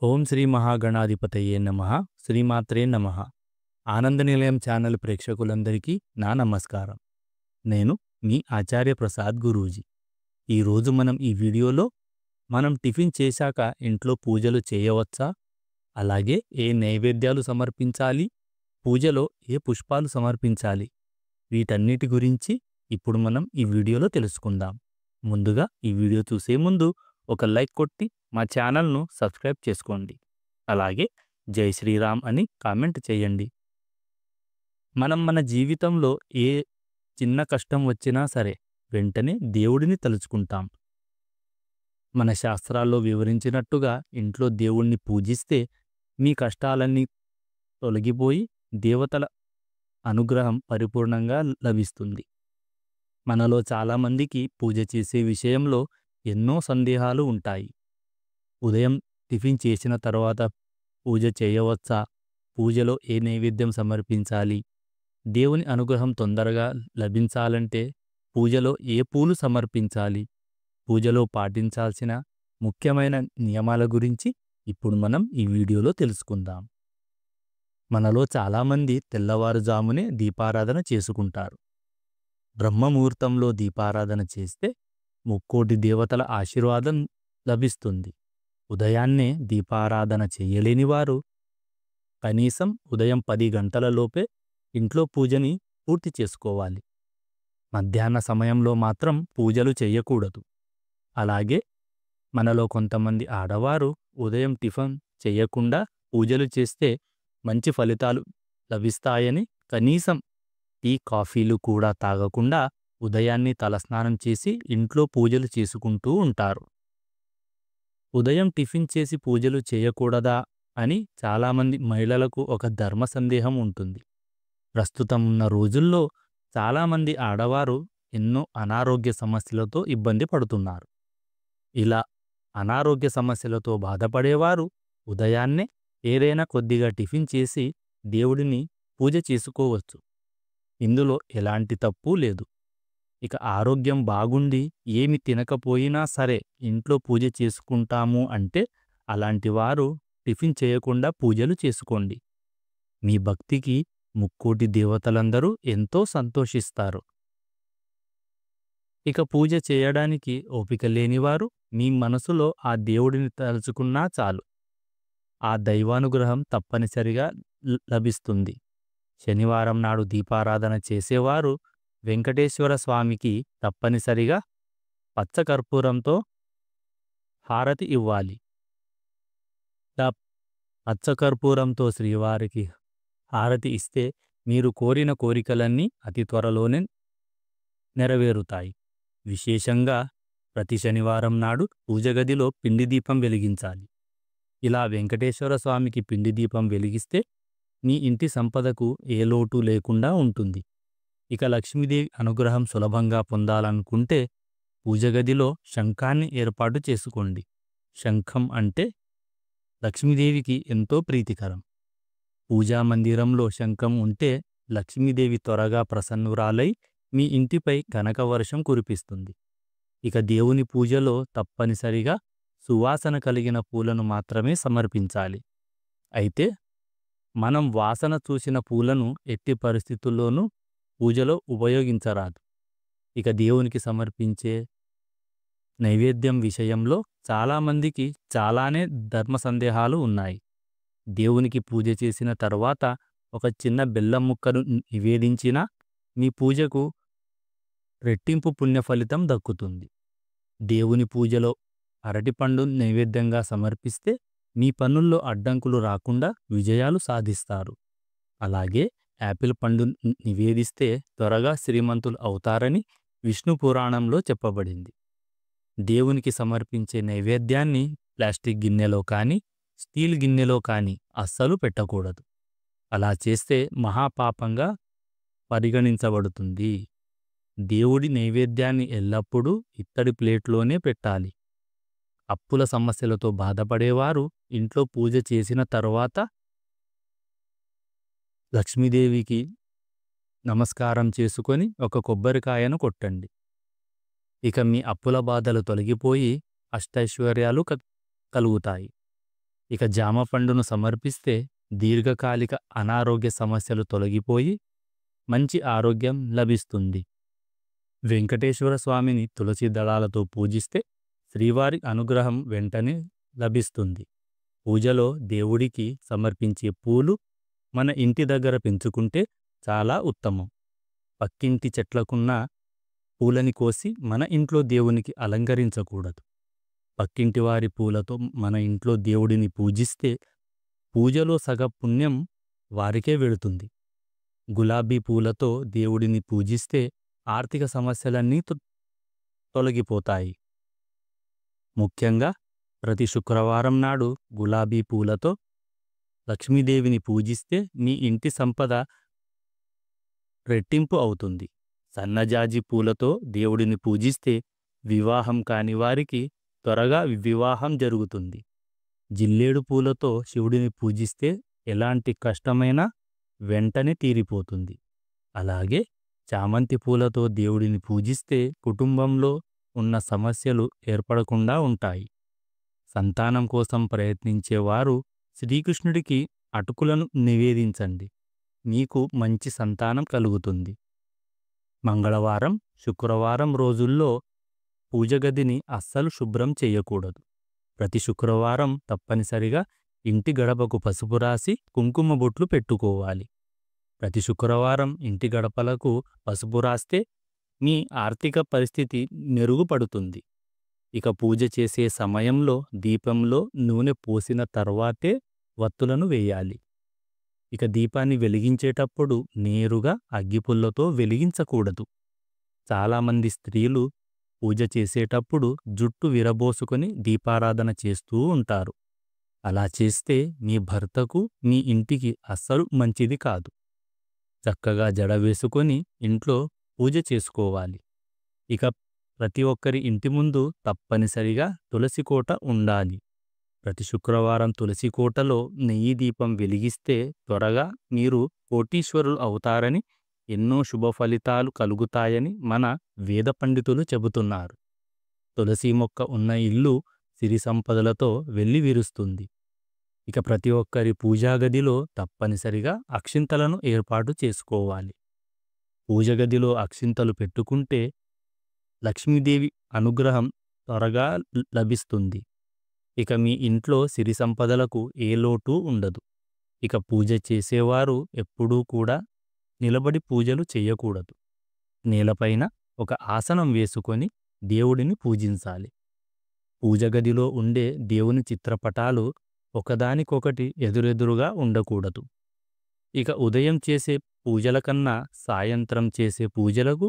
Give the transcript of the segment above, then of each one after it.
ఓం శ్రీ మహాగణాధిపతయే నమః. శ్రీమాత్రే నమః. ఆనంద నిలయం ఛానల్ ప్రేక్షకులందరికీ నా నమస్కారం. నేను మీ ఆచార్య ప్రసాద్ గురూజీ. ఈరోజు మనం ఈ వీడియోలో టిఫిన్ చేశాక ఇంట్లో పూజలు చేయవచ్చా, అలాగే ఏ నైవేద్యాలు సమర్పించాలి, పూజలో ఏ పుష్పాలు సమర్పించాలి, వీటన్నిటి గురించి ఇప్పుడు మనం ఈ వీడియోలో తెలుసుకుందాం. ముందుగా ఈ వీడియో చూసే ముందు ఒక లైక్ కొట్టి మా ఛానల్ను సబ్స్క్రైబ్ చేసుకోండి. అలాగే జై శ్రీరామ్ అని కామెంట్ చేయండి. మన జీవితంలో ఏ చిన్న కష్టం వచ్చినా సరే వెంటనే దేవుడిని తలుచుకుంటాం. మన శాస్త్రాల్లో వివరించినట్టుగా ఇంట్లో దేవుణ్ణి పూజిస్తే మీ కష్టాలన్నీ తొలగిపోయి దేవతల అనుగ్రహం పరిపూర్ణంగా లభిస్తుంది. మనలో చాలామందికి పూజ చేసే విషయంలో ఎన్నో సందేహాలు ఉంటాయి. ఉదయం టిఫిన్ చేసిన తర్వాత పూజ చేయవచ్చా, పూజలో ఏ నైవేద్యం సమర్పించాలి, దేవుని అనుగ్రహం తొందరగా లభించాలంటే పూజలో ఏ పూలు సమర్పించాలి, పూజలో పాటించాల్సిన ముఖ్యమైన నియమాల గురించి ఇప్పుడు మనం ఈ వీడియోలో తెలుసుకుందాం. మనలో చాలామంది తెల్లవారుజామునే దీపారాధన చేసుకుంటారు. బ్రహ్మముహూర్తంలో దీపారాధన చేస్తే ముక్కోటి దేవతల ఆశీర్వాదం లభిస్తుంది. ఉదయాన్నే దీపారాధన చెయ్యలేని వారు కనీసం ఉదయం 10 గంటలలోపే ఇంట్లో పూజని పూర్తి చేసుకోవాలి. మధ్యాహ్న సమయంలో మాత్రం పూజలు చెయ్యకూడదు. అలాగే మనలో కొంతమంది ఆడవారు ఉదయం టిఫిన్ చెయ్యకుండా పూజలు చేస్తే మంచి ఫలితాలు లభిస్తాయని కనీసం టీ కాఫీలు కూడా తాగకుండా ఉదయాన్నే తలస్నానం చేసి ఇంట్లో పూజలు చేసుకుంటూ ఉంటారు. ఉదయం టిఫిన్ చేసి పూజలు చేయకూడదా అని చాలామంది మహిళలకు ఒక ధర్మ సందేహం ఉంటుంది. ప్రస్తుతం ఉన్న రోజుల్లో చాలామంది ఆడవారు ఎన్నో అనారోగ్య సమస్యలతో ఇబ్బంది పడుతున్నారు. ఇలా అనారోగ్య సమస్యలతో బాధపడేవారు ఉదయాన్నే ఏదైనా కొద్దిగా టిఫిన్ చేసి దేవుడిని పూజ చేసుకోవచ్చు. ఇందులో ఎలాంటి తప్పు లేదు. ఇక ఆరోగ్యం బాగుండి ఏమి తినకపోయినా సరే ఇంట్లో పూజ చేసుకుంటాము అంటే అలాంటి వారు టిఫిన్ చేయకుండా పూజలు చేసుకోండి. మీ భక్తికి ముక్కోటి దేవతలందరూ ఎంతో సంతోషిస్తారు. ఇక పూజ చేయడానికి ఓపిక లేనివారు మీ మనసులో ఆ దేవుడిని తలుచుకున్నా చాలు, ఆ దైవానుగ్రహం తప్పనిసరిగా లభిస్తుంది. శనివారం నాడు దీపారాధన చేసేవారు వెంకటేశ్వర స్వామికి తప్పనిసరిగా పచ్చకర్పూరంతో హారతి ఇవ్వాలి. పచ్చకర్పూరంతో శ్రీవారికి హారతి ఇస్తే మీరు కోరిన కోరికలన్నీ అతి త్వరలోనే నెరవేరుతాయి. విశేషంగా ప్రతి శనివారం నాడు పూజగదిలో పిండి దీపం వెలిగించాలి. ఇలా వెంకటేశ్వర స్వామికి పిండి దీపం వెలిగిస్తే మీ ఇంటి సంపదకు ఏ లోటు లేకుండా ఉంటుంది. ఇక లక్ష్మీదేవి అనుగ్రహం సులభంగా పొందాలనుకుంటే పూజగదిలో శంఖాన్ని ఏర్పాటు చేసుకోండి. శంఖం అంటే లక్ష్మీదేవికి ఎంతో ప్రీతికరం. పూజా మందిరంలో శంఖం ఉంటే లక్ష్మీదేవి త్వరగా ప్రసన్నురాలై మీ ఇంటిపై కనకవర్షం కురిపిస్తుంది. ఇక దేవుని పూజలో తప్పనిసరిగా సువాసన కలిగిన పూలను మాత్రమే సమర్పించాలి. అయితే మనం వాసన చూసిన పూలను ఎట్టి పరిస్థితుల్లోనూ పూజలో ఉపయోగించరాదు. ఇక దేవునికి సమర్పించే నైవేద్యం విషయంలో చాలామందికి చాలానే ధర్మ సందేహాలు ఉన్నాయి. దేవునికి పూజ చేసిన తర్వాత ఒక చిన్న బెల్లం ముక్కను నివేదించినా మీ పూజకు రెట్టింపు పుణ్యఫలితం దక్కుతుంది. దేవుని పూజలో అరటిపండు నైవేద్యంగా సమర్పిస్తే మీ పనుల్లో అడ్డంకులు రాకుండా విజయాలు సాధిస్తారు. అలాగే యాపిల్ పండు నివేదిస్తే త్వరగా శ్రీమంతులు అవుతారని విష్ణు పురాణంలో చెప్పబడింది. దేవునికి సమర్పించే నైవేద్యాన్ని ప్లాస్టిక్ గిన్నెలో కానీ స్టీల్ గిన్నెలో కానీ అస్సలు పెట్టకూడదు. అలా చేస్తే మహాపాపంగా పరిగణించబడుతుంది. దేవుడి నైవేద్యాన్ని ఎల్లప్పుడూ ఇత్తడి ప్లేట్లోనే పెట్టాలి. అప్పుల సమస్యలతో బాధపడేవారు ఇంట్లో పూజ చేసిన తర్వాత లక్ష్మీదేవికి నమస్కారం చేసుకొని ఒక కొబ్బరికాయను కొట్టండి. ఇక మీ అప్పుల బాధలు తొలగిపోయి అష్టైశ్వర్యాలు కలుగుతాయి. ఇక జామ పండును సమర్పిస్తే దీర్ఘకాలిక అనారోగ్య సమస్యలు తొలగిపోయి మంచి ఆరోగ్యం లభిస్తుంది. వెంకటేశ్వర స్వామిని తులసి దళాలతో పూజిస్తే శ్రీవారి అనుగ్రహం వెంటనే లభిస్తుంది. పూజలో దేవుడికి సమర్పించే పూలు మన ఇంటి దగ్గర పెంచుకుంటే చాలా ఉత్తమం. పక్కింటి చెట్లకున్న పూలని కోసి మన ఇంట్లో దేవునికి అలంకరించకూడదు. పక్కింటి వారి పూలతో మన ఇంట్లో దేవుడిని పూజిస్తే పూజలో సగ పుణ్యం వారికే వెళుతుంది. గులాబీ పూలతో దేవుడిని పూజిస్తే ఆర్థిక సమస్యలన్నీ తొలగిపోతాయి. ముఖ్యంగా ప్రతి శుక్రవారం నాడు గులాబీ పూలతో లక్ష్మీదేవిని పూజిస్తే మీ ఇంటి సంపద రెట్టింపు అవుతుంది. సన్నజాజి పూలతో దేవుడిని పూజిస్తే వివాహం కాని వారికి త్వరగా వివాహం జరుగుతుంది. జిల్లేడు పూలతో శివుడిని పూజిస్తే ఎలాంటి కష్టమైనా వెంటనే తీరిపోతుంది. అలాగే చామంతి పూలతో దేవుడిని పూజిస్తే కుటుంబంలో ఉన్న సమస్యలు ఏర్పడకుండా ఉంటాయి. సంతానం కోసం ప్రయత్నించేవారు శ్రీకృష్ణుడికి అటుకులను నివేదించండి. మీకు మంచి సంతానం కలుగుతుంది. మంగళవారం, శుక్రవారం రోజుల్లో పూజగదిని అస్సలు శుభ్రం చేయకూడదు. ప్రతి శుక్రవారం తప్పనిసరిగా ఇంటి గడపకు పసుపు రాసి కుంకుమ బొట్లు పెట్టుకోవాలి. ప్రతి శుక్రవారం ఇంటి గడపలకు పసుపు రాస్తే మీ ఆర్థిక పరిస్థితి మెరుగుపడుతుంది. ఇక పూజ చేసే సమయంలో దీపంలో నూనె పోసిన తర్వాతే వత్తులను వేయాలి. ఇక దీపాన్ని వెలిగించేటప్పుడు నేరుగా అగ్గిపుల్లతో వెలిగించకూడదు. చాలామంది స్త్రీలు పూజ చేసేటప్పుడు జుట్టు విరబోసుకొని దీపారాధన చేస్తూ ఉంటారు. అలా చేస్తే మీ భర్తకు, మీ ఇంటికి అస్సలు మంచిది కాదు. చక్కగా జడ వేసుకొని ఇంట్లో పూజ చేసుకోవాలి. ఇక ప్రతి ఒక్కరి ఇంటి ముందు తప్పనిసరిగా తులసికోట ఉండాలి. ప్రతి శుక్రవారం తులసికోటలో నెయ్యి దీపం వెలిగిస్తే త్వరగా మీరు కోటీశ్వరులు అవుతారని, ఎన్నో శుభ ఫలితాలు కలుగుతాయని మన వేద పండితులు చెబుతున్నారు. తులసి మొక్క ఉన్న ఇల్లు సిరి సంపదలతో వెల్లివిరుస్తుంది. ఇక ప్రతి ఒక్కరి పూజాగదిలో తప్పనిసరిగా అక్షింతలను ఏర్పాటు చేసుకోవాలి. పూజగదిలో అక్షింతలు పెట్టుకుంటే లక్ష్మీదేవి అనుగ్రహం త్వరగా లభిస్తుంది. ఇక మీ ఇంట్లో సిరి సంపదలకు ఏ లోటు ఉండదు. ఇక పూజ చేసేవారు ఎప్పుడూ కూడా నిలబడి పూజలు చేయకూడదు. నేలపైన ఒక ఆసనం వేసుకొని దేవుడిని పూజించాలి. పూజగదిలో ఉండే దేవుని చిత్రపటాలు ఒకదానికొకటి ఎదురెదురుగా ఉండకూడదు. ఇక ఉదయం చేసే పూజల కన్నా సాయంత్రం చేసే పూజలకు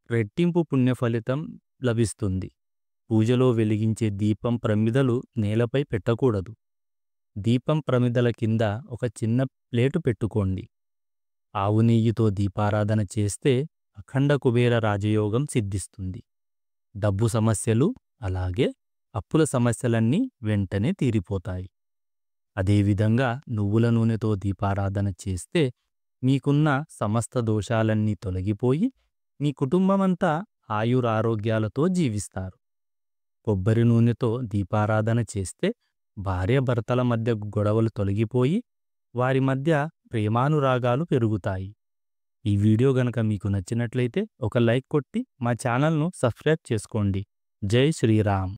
రెట్టింపు పుణ్యఫలితం లభిస్తుంది. పూజలో వెలిగించే దీపం ప్రమిదలు నేలపై పెట్టకూడదు. దీపం ప్రమిదల కింద ఒక చిన్న ప్లేటు పెట్టుకోండి. ఆవు నెయ్యితో దీపారాధన చేస్తే అఖండ కుబేర రాజయోగం సిద్ధిస్తుంది. డబ్బు సమస్యలు అలాగే అప్పుల సమస్యలన్నీ వెంటనే తీరిపోతాయి. అదేవిధంగా నువ్వుల నూనెతో దీపారాధన చేస్తే మీకున్న సమస్త దోషాలన్నీ తొలగిపోయి మీ కుటుంబమంతా ఆయురారోగ్యాలతో జీవిస్తారు. కొబ్బరి నూనెతో దీపారాధన చేస్తే భార్యాభర్తల మధ్య గొడవలు తొలగిపోయి వారి మధ్య ప్రేమానురాగాలు పెరుగుతాయి. ఈ వీడియో గనక మీకు నచ్చినట్లయితే ఒక లైక్ కొట్టి మా ఛానల్ను సబ్స్క్రైబ్ చేసుకోండి. జై శ్రీరామ్.